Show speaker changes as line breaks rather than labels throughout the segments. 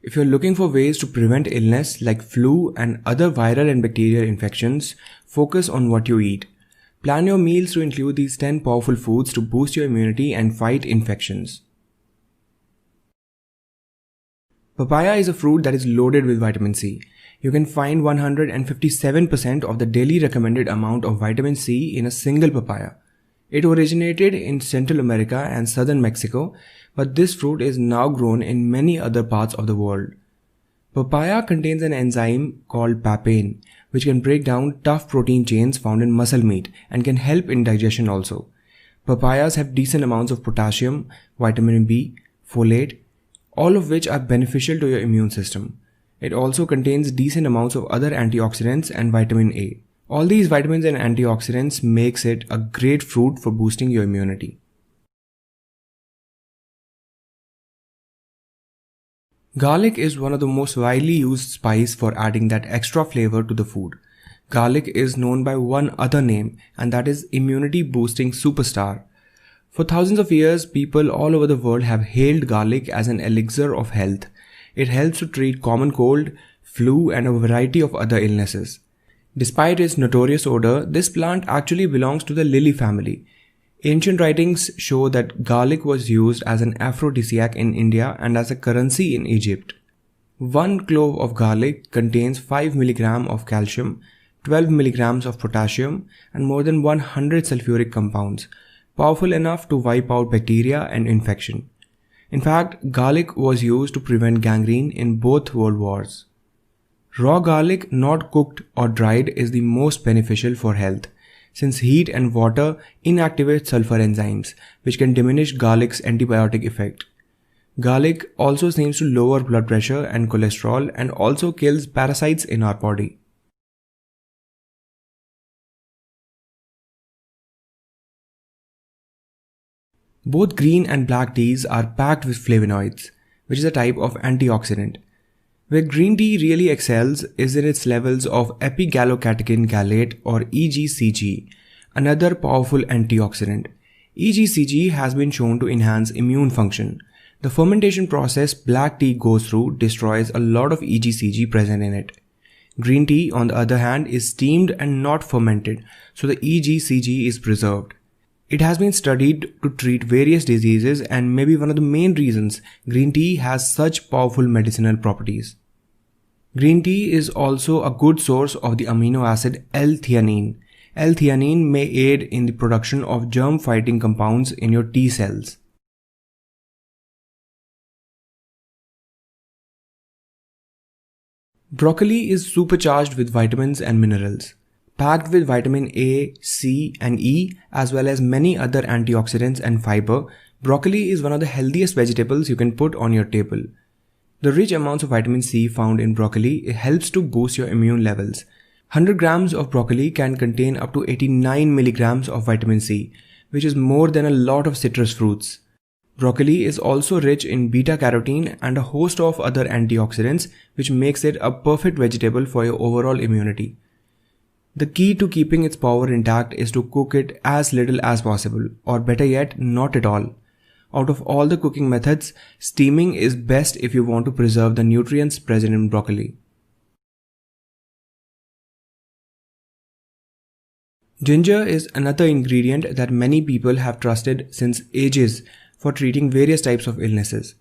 If you're looking for ways to prevent illness like flu and other viral and bacterial infections, focus on what you eat. Plan your meals to include these 10 powerful foods to boost your immunity and fight infections. Papaya is a fruit that is loaded with vitamin C. You can find 157% of the daily recommended amount of vitamin C in a single papaya. It originated in Central America and southern Mexico, but this fruit is now grown in many other parts of the world. Papaya contains an enzyme called papain, which can break down tough protein chains found in muscle meat and can help in digestion also. Papayas have decent amounts of potassium, vitamin B, folate, all of which are beneficial to your immune system. It also contains decent amounts of other antioxidants and vitamin A. All these vitamins and antioxidants makes it a great fruit for boosting your immunity. Garlic is one of the most widely used spice for adding that extra flavor to the food. Garlic is known by one other name, and that is immunity boosting superstar. For thousands of years, people all over the world have hailed garlic as an elixir of health. It helps to treat common cold, flu, and a variety of other illnesses. Despite its notorious odor, this plant actually belongs to the lily family. Ancient writings show that garlic was used as an aphrodisiac in India and as a currency in Egypt. 1 clove of garlic contains 5 mg of calcium, 12 mg of potassium, and more than 100 sulfuric compounds, powerful enough to wipe out bacteria and infection. In fact, garlic was used to prevent gangrene in both world wars. Raw garlic, not cooked or dried, is the most beneficial for health, since heat and water inactivate sulfur enzymes, which can diminish garlic's antibiotic effect. Garlic also seems to lower blood pressure and cholesterol and also kills parasites in our body. Both green and black teas are packed with flavonoids, which is a type of antioxidant. Where green tea really excels is in its levels of epigallocatechin gallate or EGCG, another powerful antioxidant. EGCG has been shown to enhance immune function. The fermentation process black tea goes through destroys a lot of EGCG present in it. Green tea, on the other hand, is steamed and not fermented, so the EGCG is preserved. It has been studied to treat various diseases and may be one of the main reasons green tea has such powerful medicinal properties. Green tea is also a good source of the amino acid L-theanine. L-theanine may aid in the production of germ-fighting compounds in your T cells. Broccoli is supercharged with vitamins and minerals. Packed with vitamin A, C, and E, as well as many other antioxidants and fiber, broccoli is one of the healthiest vegetables you can put on your table. The rich amounts of vitamin C found in broccoli helps to boost your immune levels. 100 grams of broccoli can contain up to 89 milligrams of vitamin C, which is more than a lot of citrus fruits. Broccoli is also rich in beta-carotene and a host of other antioxidants, which makes it a perfect vegetable for your overall immunity. The key to keeping its power intact is to cook it as little as possible, or better yet, not at all. Out of all the cooking methods, steaming is best if you want to preserve the nutrients present in broccoli. Ginger is another ingredient that many people have trusted since ages for treating various types of illnesses.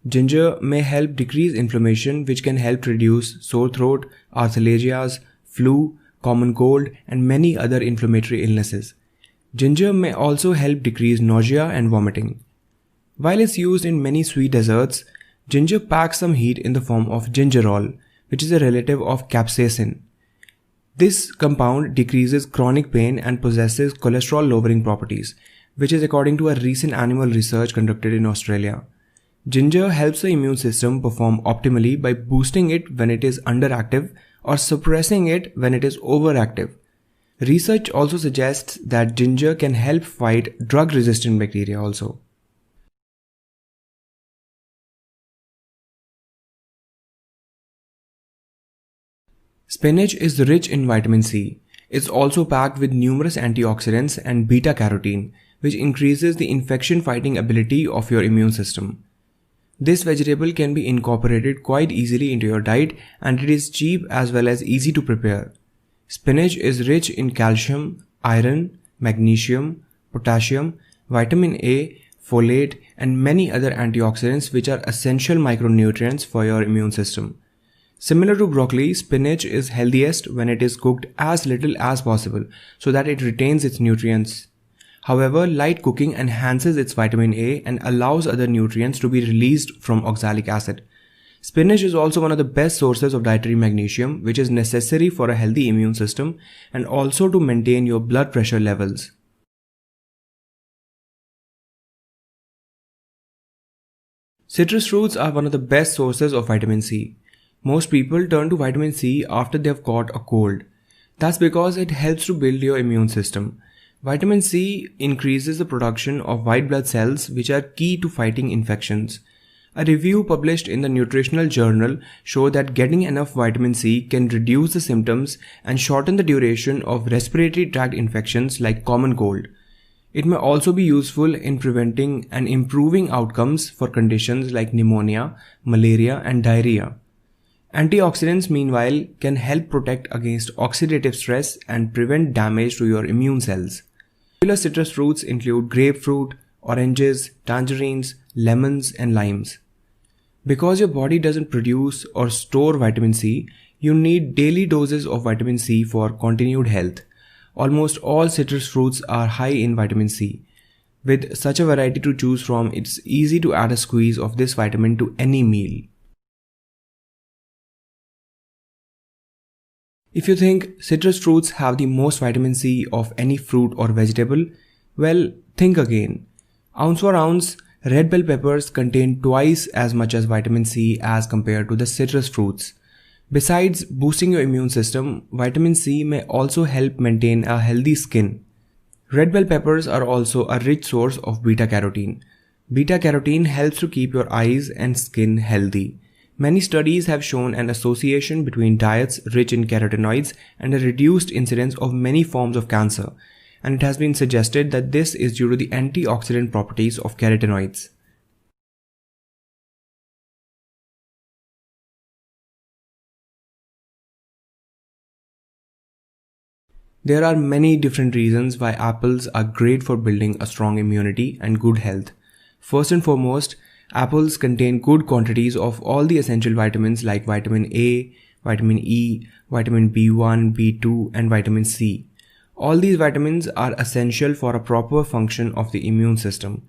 Ginger may help decrease inflammation, which can help reduce sore throat, arthralgias, flu, common cold, and many other inflammatory illnesses. Ginger may also help decrease nausea and vomiting. While it's used in many sweet desserts, ginger packs some heat in the form of gingerol, which is a relative of capsaicin. This compound decreases chronic pain and possesses cholesterol-lowering properties, which is according to a recent animal research conducted in Australia. Ginger helps the immune system perform optimally by boosting it when it is underactive or suppressing it when it is overactive. Research also suggests that ginger can help fight drug-resistant bacteria also. Spinach is rich in vitamin C. It's also packed with numerous antioxidants and beta-carotene, which increases the infection-fighting ability of your immune system. This vegetable can be incorporated quite easily into your diet, and it is cheap as well as easy to prepare. Spinach is rich in calcium, iron, magnesium, potassium, vitamin A, folate, and many other antioxidants which are essential micronutrients for your immune system. Similar to broccoli, spinach is healthiest when it is cooked as little as possible so that it retains its nutrients. However, light cooking enhances its vitamin A and allows other nutrients to be released from oxalic acid. Spinach is also one of the best sources of dietary magnesium, which is necessary for a healthy immune system and also to maintain your blood pressure levels. Citrus fruits are one of the best sources of vitamin C. Most people turn to vitamin C after they have caught a cold. That's because it helps to build your immune system. Vitamin C increases the production of white blood cells, which are key to fighting infections. A review published in the Nutritional Journal showed that getting enough vitamin C can reduce the symptoms and shorten the duration of respiratory tract infections like common cold. It may also be useful in preventing and improving outcomes for conditions like pneumonia, malaria, and diarrhea. Antioxidants, meanwhile, can help protect against oxidative stress and prevent damage to your immune cells. Popular citrus fruits include grapefruit, oranges, tangerines, lemons, and limes. Because your body doesn't produce or store vitamin C, you need daily doses of vitamin C for continued health. Almost all citrus fruits are high in vitamin C. With such a variety to choose from, it's easy to add a squeeze of this vitamin to any meal. If you think citrus fruits have the most vitamin C of any fruit or vegetable, well, think again. Ounce for ounce, red bell peppers contain twice as much as vitamin C as compared to the citrus fruits. Besides boosting your immune system, vitamin C may also help maintain a healthy skin. Red bell peppers are also a rich source of beta-carotene. Beta-carotene helps to keep your eyes and skin healthy. Many studies have shown an association between diets rich in carotenoids and a reduced incidence of many forms of cancer, and it has been suggested that this is due to the antioxidant properties of carotenoids. There are many different reasons why apples are great for building a strong immunity and good health. First and foremost, apples contain good quantities of all the essential vitamins like vitamin A, vitamin E, vitamin B1, B2, and vitamin C. All these vitamins are essential for a proper function of the immune system.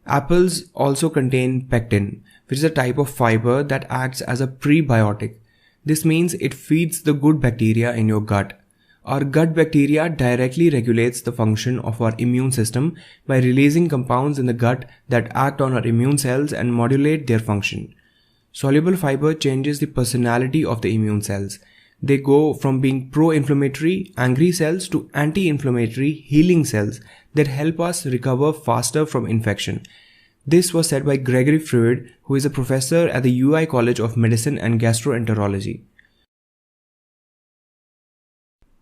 Apples also contain pectin, which is a type of fiber that acts as a prebiotic. This means it feeds the good bacteria in your gut. Our gut bacteria directly regulates the function of our immune system by releasing compounds in the gut that act on our immune cells and modulate their function. Soluble fiber changes the personality of the immune cells. They go from being pro-inflammatory, angry cells to anti-inflammatory, healing cells that help us recover faster from infection. This was said by Gregory Freud, who is a professor at the UI College of Medicine and Gastroenterology.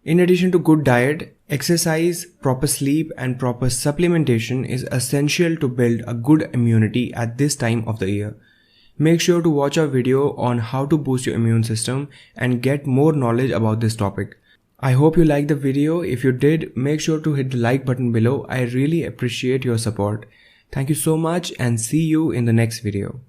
In addition to good diet, exercise, proper sleep, and proper supplementation is essential to build a good immunity at this time of the year. Make sure to watch our video on how to boost your immune system and get more knowledge about this topic. I hope you liked the video. If you did, make sure to hit the like button below. I really appreciate your support. Thank you so much and see you in the next video.